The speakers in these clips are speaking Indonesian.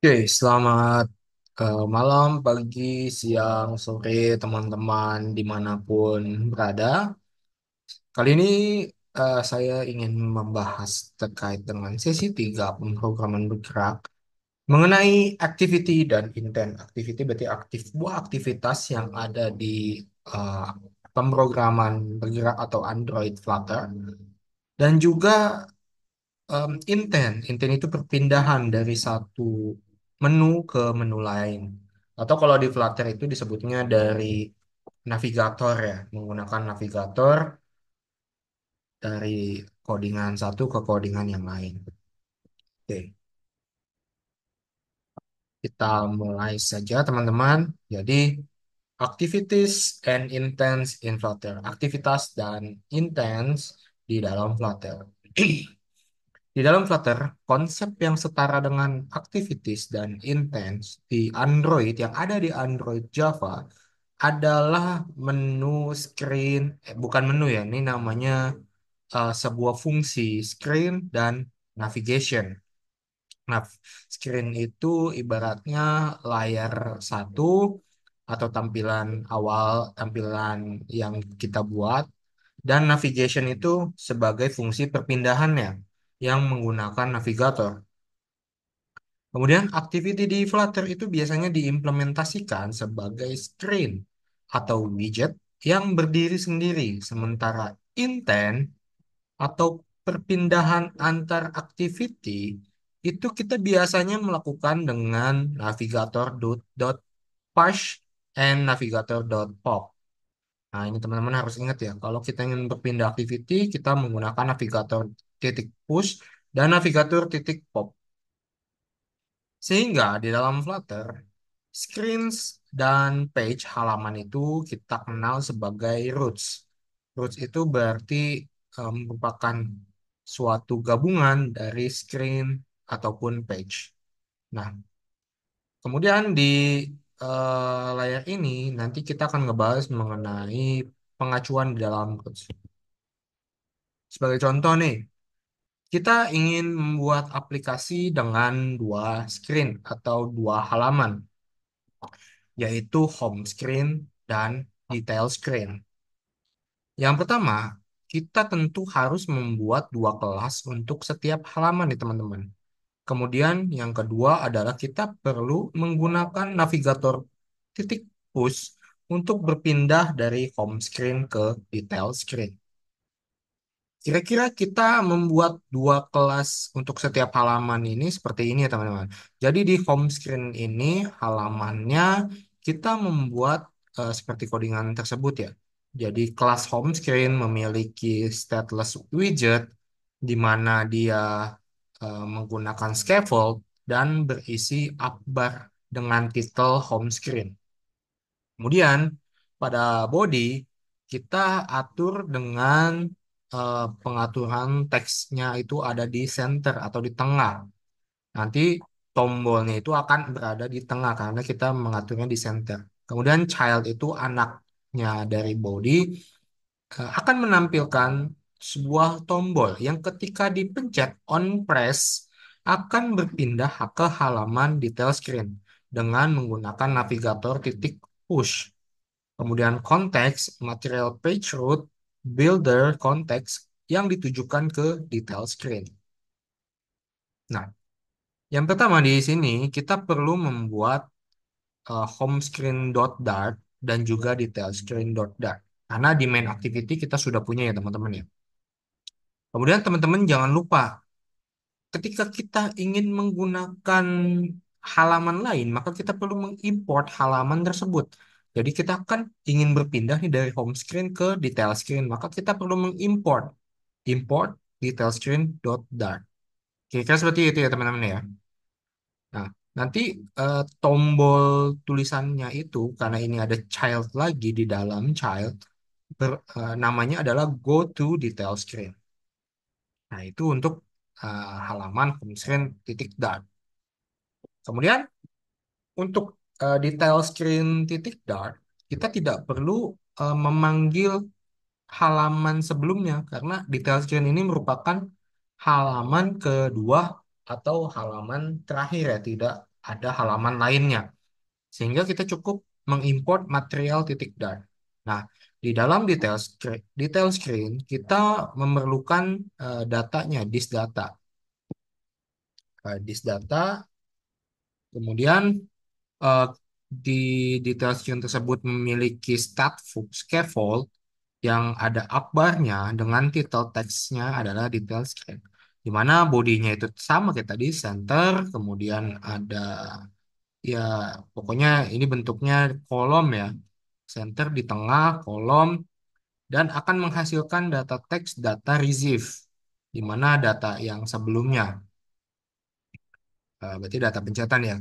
Oke, selamat malam, pagi, siang, sore, teman-teman dimanapun berada. Kali ini saya ingin membahas terkait dengan sesi 3 pemrograman bergerak mengenai activity dan intent. Activity berarti sebuah aktivitas yang ada di eh, pemrograman bergerak atau Android Flutter. Dan juga intent itu perpindahan dari satu menu ke menu lain. Atau kalau di Flutter itu disebutnya dari navigator ya, menggunakan navigator dari codingan satu ke codingan yang lain. Oke, kita mulai saja teman-teman. Jadi, activities and intents in Flutter. Aktivitas dan intents di dalam Flutter. Di dalam Flutter, konsep yang setara dengan activities dan intents di Android yang ada di Android Java adalah menu screen, bukan menu ya, ini namanya sebuah fungsi screen dan navigation. Nah, screen itu ibaratnya layar satu atau tampilan awal, tampilan yang kita buat, dan navigation itu sebagai fungsi perpindahannya yang menggunakan navigator. Kemudian activity di Flutter itu biasanya diimplementasikan sebagai screen atau widget yang berdiri sendiri, sementara intent atau perpindahan antar activity itu kita biasanya melakukan dengan navigator dot push and navigator dot pop. Nah, ini teman-teman harus ingat ya, kalau kita ingin berpindah activity, kita menggunakan navigator titik push dan navigator titik pop. Sehingga di dalam Flutter, screens dan page halaman itu kita kenal sebagai roots. Roots itu berarti merupakan suatu gabungan dari screen ataupun page. Nah, kemudian di layar ini nanti kita akan ngebahas mengenai pengacuan di dalam roots. Sebagai contoh nih, kita ingin membuat aplikasi dengan dua screen atau dua halaman, yaitu home screen dan detail screen. Yang pertama, kita tentu harus membuat dua kelas untuk setiap halaman nih teman-teman. Kemudian yang kedua adalah kita perlu menggunakan navigator titik push untuk berpindah dari home screen ke detail screen. Kira-kira kita membuat dua kelas untuk setiap halaman ini seperti ini ya teman-teman. Jadi di home screen ini halamannya kita membuat seperti codingan tersebut ya. Jadi kelas home screen memiliki stateless widget di mana dia menggunakan scaffold dan berisi up bar dengan titel home screen. Kemudian pada body kita atur dengan pengaturan teksnya itu ada di center atau di tengah. Nanti tombolnya itu akan berada di tengah karena kita mengaturnya di center. Kemudian child itu anaknya dari body akan menampilkan sebuah tombol yang ketika dipencet on press akan berpindah ke halaman detail screen dengan menggunakan navigator titik push. Kemudian konteks, material page root, builder konteks yang ditujukan ke detail screen. Nah, yang pertama di sini kita perlu membuat home screen dot dart dan juga detail screen dot dart. Karena di main activity kita sudah punya ya teman-teman ya. Kemudian teman-teman jangan lupa ketika kita ingin menggunakan halaman lain, maka kita perlu mengimport halaman tersebut. Jadi kita kan ingin berpindah nih dari home screen ke detail screen, maka kita perlu mengimport import detail screen dot dart. Kira-kira seperti itu ya teman-teman ya. Nah, nanti tombol tulisannya itu karena ini ada child lagi di dalam child, namanya adalah go to detail screen. Nah, itu untuk halaman home screen titik dart. Kemudian untuk detail screen titik dart, kita tidak perlu memanggil halaman sebelumnya karena detail screen ini merupakan halaman kedua atau halaman terakhir ya, tidak ada halaman lainnya. Sehingga kita cukup mengimport material titik Dart. Nah, di dalam detail screen kita memerlukan datanya, this data. This data, kemudian eh, di detail screen tersebut memiliki scaffold yang ada akbarnya dengan title teksnya adalah detail screen. Di mana bodinya itu sama kayak tadi, center, kemudian ada ya pokoknya ini bentuknya kolom ya. Center di tengah kolom dan akan menghasilkan data teks data receive di mana data yang sebelumnya berarti data pencetatan ya.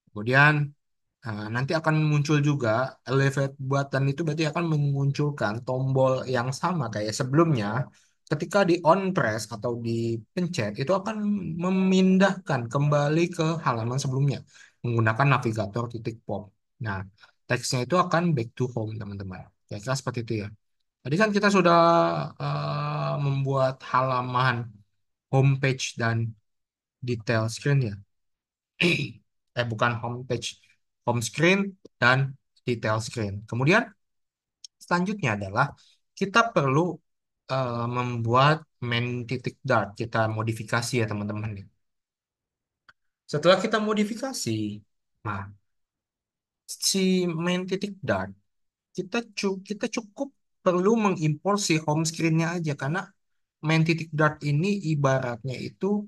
Kemudian nanti akan muncul juga elevate button itu berarti akan memunculkan tombol yang sama kayak sebelumnya. Ketika di on press atau dipencet itu akan memindahkan kembali ke halaman sebelumnya menggunakan navigator titik pop. Nah, teksnya itu akan back to home teman-teman. Kira-kira seperti itu ya. Tadi kan kita sudah membuat halaman homepage dan detail screen ya. Bukan homepage, home screen dan detail screen. Kemudian selanjutnya adalah kita perlu membuat main titik dart. Kita modifikasi ya teman-teman. Setelah kita modifikasi, nah si main titik dart kita cukup perlu mengimpor si home screen-nya aja karena main titik dart ini ibaratnya itu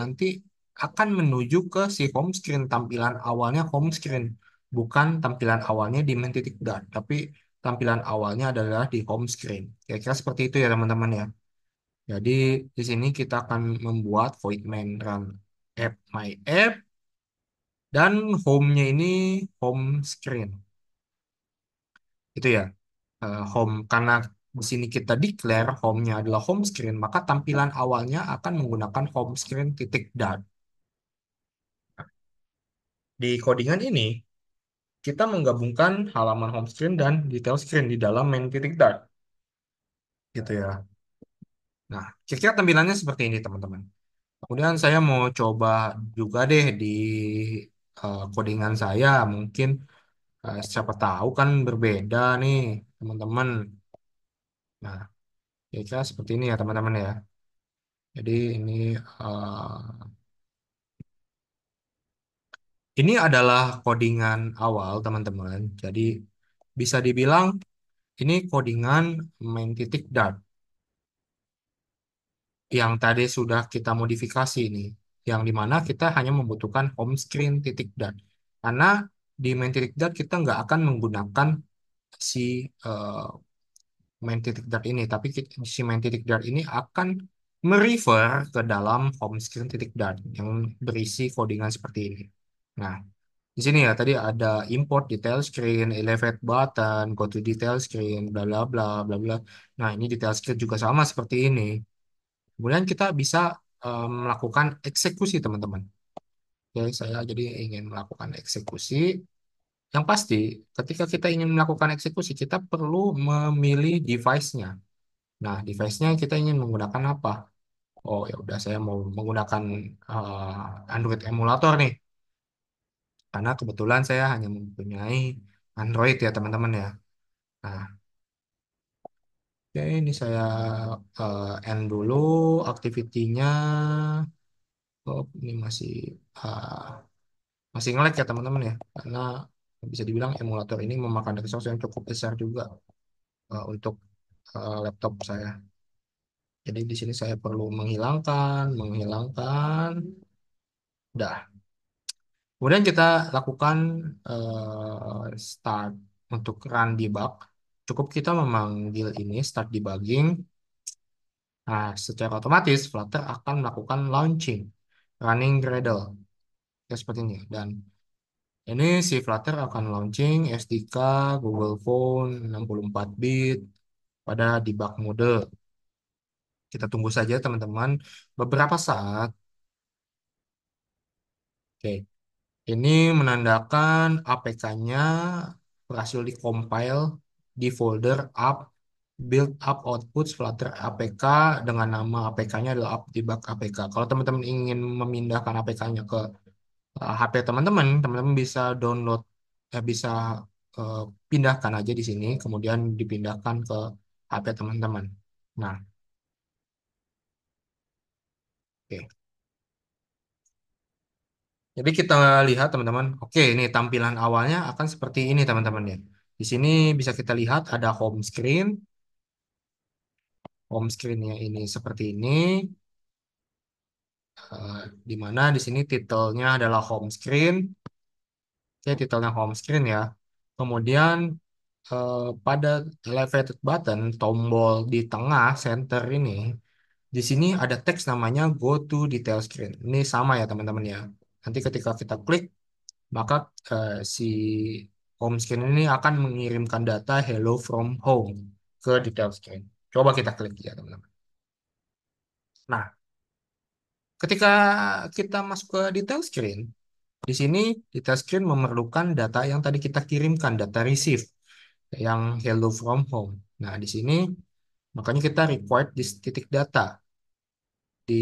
nanti akan menuju ke si home screen. Tampilan awalnya home screen, bukan tampilan awalnya di main titik dart, tapi tampilan awalnya adalah di home screen. Kira-kira seperti itu ya teman-teman ya. Jadi di sini kita akan membuat void main run app my app dan home-nya ini home screen. Itu ya. Home karena di sini kita declare home-nya adalah home screen, maka tampilan awalnya akan menggunakan home screen titik dart. Di codingan ini kita menggabungkan halaman home screen dan detail screen di dalam main titik dart, gitu ya. Nah, kira-kira tampilannya seperti ini teman-teman. Kemudian saya mau coba juga deh di codingan saya, mungkin siapa tahu kan berbeda nih teman-teman. Nah, kira-kira seperti ini ya teman-teman ya. Jadi eh, ini adalah codingan awal, teman-teman. Jadi bisa dibilang ini codingan main titik dart yang tadi sudah kita modifikasi ini, yang dimana kita hanya membutuhkan home screen titik dart. Karena di main titik dart kita nggak akan menggunakan si eh, main titik dart ini, tapi si main titik dart ini akan merefer ke dalam home screen titik dart yang berisi codingan seperti ini. Nah, di sini ya tadi ada import detail screen, elevate button, go to detail screen, bla bla bla bla bla. Nah, ini detail screen juga sama seperti ini. Kemudian kita bisa melakukan eksekusi, teman-teman. Oke, saya jadi ingin melakukan eksekusi. Yang pasti, ketika kita ingin melakukan eksekusi, kita perlu memilih device-nya. Nah, device-nya kita ingin menggunakan apa? Oh, ya udah saya mau menggunakan Android emulator nih. Karena kebetulan saya hanya mempunyai Android ya teman-teman ya. Nah, oke ini saya end dulu activity-nya. Oh, ini masih nge-lag ya teman-teman ya. Karena bisa dibilang emulator ini memakan resource yang cukup besar juga untuk laptop saya. Jadi di sini saya perlu menghilangkan. Dah. Kemudian kita lakukan start untuk run debug. Cukup kita memanggil ini start debugging. Nah, secara otomatis Flutter akan melakukan launching, running Gradle. Ya, seperti ini. Dan ini si Flutter akan launching SDK Google Phone 64 bit pada debug mode. Kita tunggu saja teman-teman beberapa saat. Oke. Ini menandakan APK-nya berhasil dikompil di folder app build up outputs Flutter APK dengan nama APK-nya adalah app debug APK. Kalau teman-teman ingin memindahkan APK-nya ke HP teman-teman, teman-teman bisa download, bisa eh, pindahkan aja di sini, kemudian dipindahkan ke HP teman-teman. Nah, oke. Jadi kita lihat teman-teman, oke ini tampilan awalnya akan seperti ini teman-teman ya. Di sini bisa kita lihat ada home screen-nya ini seperti ini, di mana di sini titelnya adalah home screen, oke titelnya home screen ya. Kemudian pada elevated button, tombol di tengah center ini, di sini ada teks namanya Go to Detail Screen. Ini sama ya teman-teman ya. Nanti ketika kita klik, maka si home screen ini akan mengirimkan data hello from home ke detail screen. Coba kita klik ya teman-teman. Nah, ketika kita masuk ke detail screen, di sini detail screen memerlukan data yang tadi kita kirimkan, data receive yang hello from home. Nah, di sini makanya kita required di titik data. Di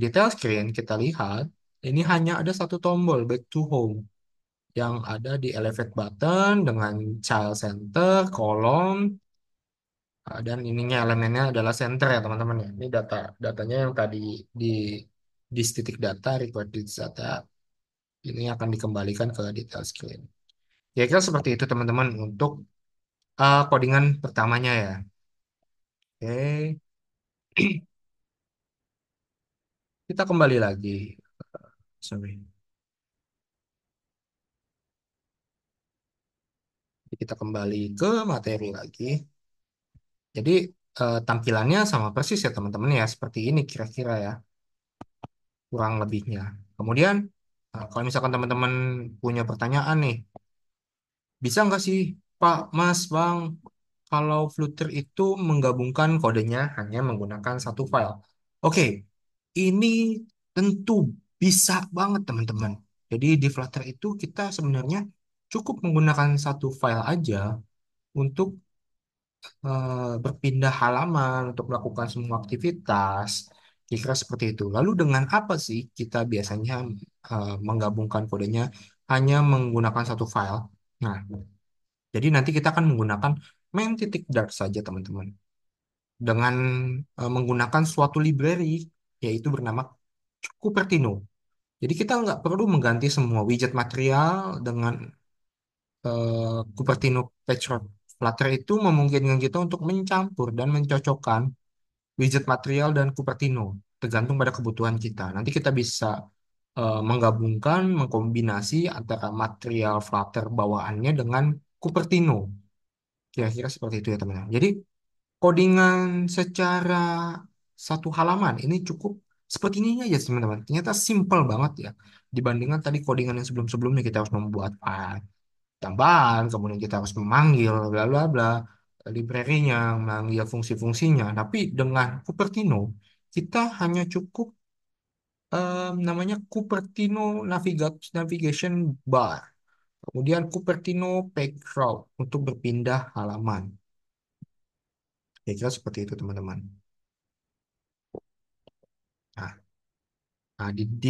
detail screen kita lihat ini hanya ada satu tombol back to home yang ada di elevate button dengan child center, kolom, dan ininya elemennya adalah center ya teman-teman ya. Ini datanya yang tadi di titik data, record di data, ini akan dikembalikan ke detail screen. Ya kira seperti itu teman-teman untuk codingan pertamanya ya. Oke, kita kembali lagi. Sorry. Kita kembali ke materi lagi. Jadi tampilannya sama persis ya teman-teman ya, seperti ini kira-kira ya, kurang lebihnya. Kemudian kalau misalkan teman-teman punya pertanyaan nih, bisa nggak sih Pak, Mas, Bang, kalau Flutter itu menggabungkan kodenya hanya menggunakan satu file? Oke, ini tentu bisa banget teman-teman. Jadi di Flutter itu kita sebenarnya cukup menggunakan satu file aja untuk berpindah halaman untuk melakukan semua aktivitas, kira-kira seperti itu. Lalu dengan apa sih kita biasanya menggabungkan kodenya hanya menggunakan satu file? Nah, jadi nanti kita akan menggunakan main titik dart saja, teman-teman, dengan menggunakan suatu library yaitu bernama Cupertino. Jadi kita nggak perlu mengganti semua widget material dengan Cupertino Patchwork. Flutter itu memungkinkan kita untuk mencampur dan mencocokkan widget material dan Cupertino, tergantung pada kebutuhan kita. Nanti kita bisa menggabungkan, mengkombinasi antara material Flutter bawaannya dengan Cupertino. Kira-kira seperti itu ya teman-teman. Jadi codingan secara satu halaman ini cukup seperti ini aja teman-teman. Ternyata simple banget ya. Dibandingkan tadi codingan yang sebelum-sebelumnya kita harus membuat file tambahan, kemudian kita harus memanggil bla bla bla library-nya, memanggil fungsi-fungsinya. Tapi dengan Cupertino kita hanya cukup namanya Cupertino Navigation Bar. Kemudian Cupertino Page Route untuk berpindah halaman. Ya kira seperti itu teman-teman. Nah, di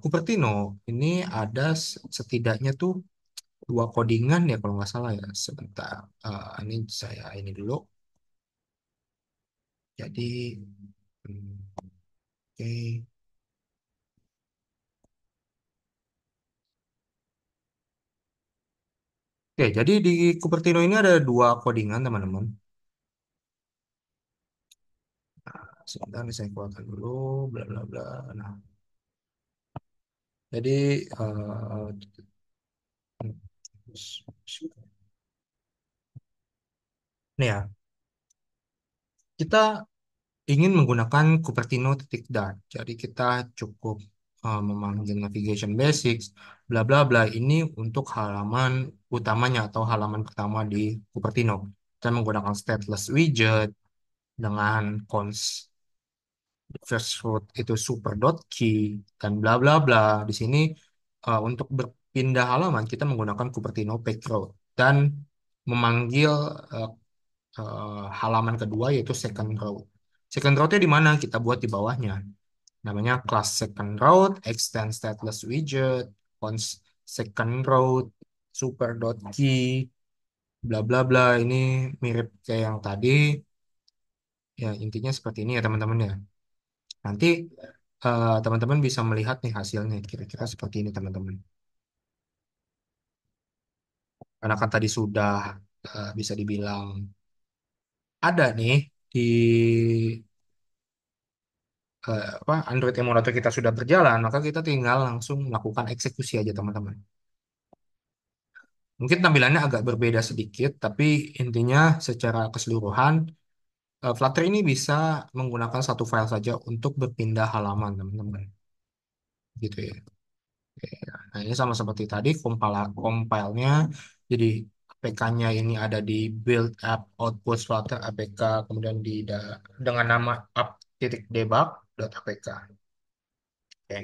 Cupertino ini ada setidaknya tuh dua codingan ya kalau nggak salah ya. Sebentar, ini saya ini dulu. Jadi, oke. Oke, jadi di Cupertino ini ada dua codingan teman-teman. Sebentar nih saya keluarkan dulu, bla bla bla. Nah, jadi nih ya, kita ingin menggunakan Cupertino titik dart. Jadi kita cukup memanggil navigation basics, bla bla bla. Ini untuk halaman utamanya atau halaman pertama di Cupertino. Kita menggunakan stateless widget dengan first root itu super dot key dan bla bla bla. Di sini untuk berpindah halaman kita menggunakan Cupertino page route dan memanggil eh, halaman kedua yaitu second row. Second row-nya di mana? Kita buat di bawahnya. Namanya class second road, extend stateless widget, cons second road, super dot key, bla bla bla. Ini mirip kayak yang tadi. Ya, intinya seperti ini ya teman-teman ya. Nanti teman-teman bisa melihat nih hasilnya kira-kira seperti ini teman-teman. Karena kan tadi sudah bisa dibilang ada nih di apa Android emulator kita sudah berjalan, maka kita tinggal langsung melakukan eksekusi aja teman-teman. Mungkin tampilannya agak berbeda sedikit, tapi intinya secara keseluruhan Flutter ini bisa menggunakan satu file saja untuk berpindah halaman teman-teman. Gitu ya. Nah, ini sama seperti tadi compile-nya. Jadi APK-nya ini ada di build app output Flutter APK, kemudian dengan nama app.debug.apk. Oke.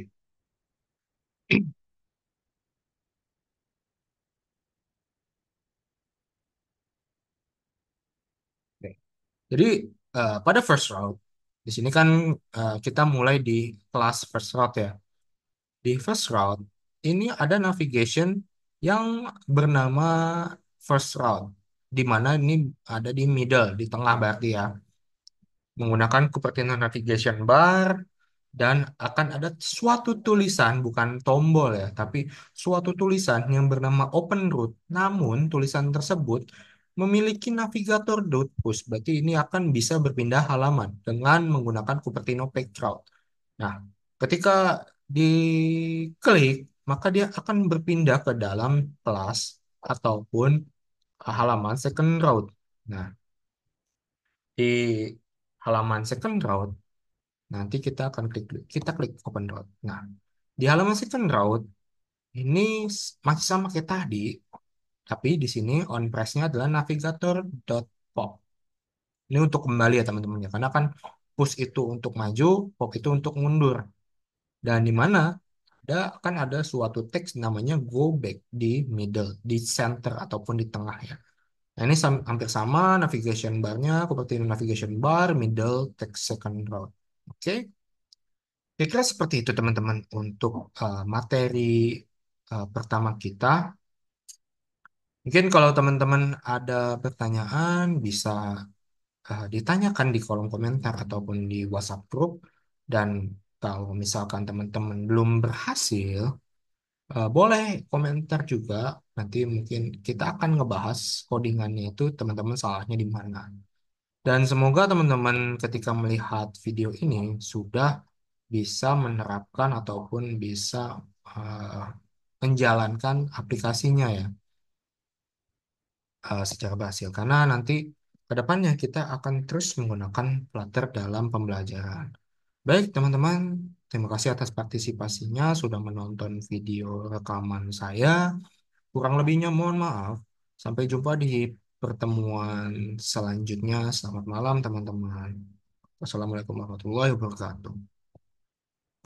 Oke. Jadi pada first route di sini kan kita mulai di kelas first route ya. Di first route ini ada navigation yang bernama first route, di mana ini ada di middle, di tengah berarti ya. Menggunakan Cupertino Navigation Bar dan akan ada suatu tulisan, bukan tombol ya, tapi suatu tulisan yang bernama Open Route. Namun tulisan tersebut memiliki navigator dot push, berarti ini akan bisa berpindah halaman dengan menggunakan Cupertino Page Route. Nah, ketika diklik, maka dia akan berpindah ke dalam kelas ataupun halaman second route. Nah, di halaman second route nanti kita klik open route. Nah, di halaman second route ini masih sama kayak tadi, tapi di sini on press-nya adalah navigator.pop. Ini untuk kembali ya teman-teman ya, karena kan push itu untuk maju, pop itu untuk mundur. Dan di mana ada suatu teks namanya go back di middle, di center ataupun di tengah ya. Nah, ini hampir sama navigation bar-nya, seperti navigation bar, middle, text second route. Oke. Kira-kira seperti itu teman-teman untuk materi pertama kita. Mungkin kalau teman-teman ada pertanyaan bisa ditanyakan di kolom komentar ataupun di WhatsApp group. Dan kalau misalkan teman-teman belum berhasil, boleh komentar juga. Nanti mungkin kita akan ngebahas codingannya itu teman-teman salahnya di mana. Dan semoga teman-teman ketika melihat video ini sudah bisa menerapkan ataupun bisa eh, menjalankan aplikasinya ya secara berhasil. Karena nanti ke depannya kita akan terus menggunakan Flutter dalam pembelajaran. Baik teman-teman, terima kasih atas partisipasinya sudah menonton video rekaman saya. Kurang lebihnya mohon maaf. Sampai jumpa di pertemuan selanjutnya. Selamat malam teman-teman. Wassalamualaikum warahmatullahi wabarakatuh.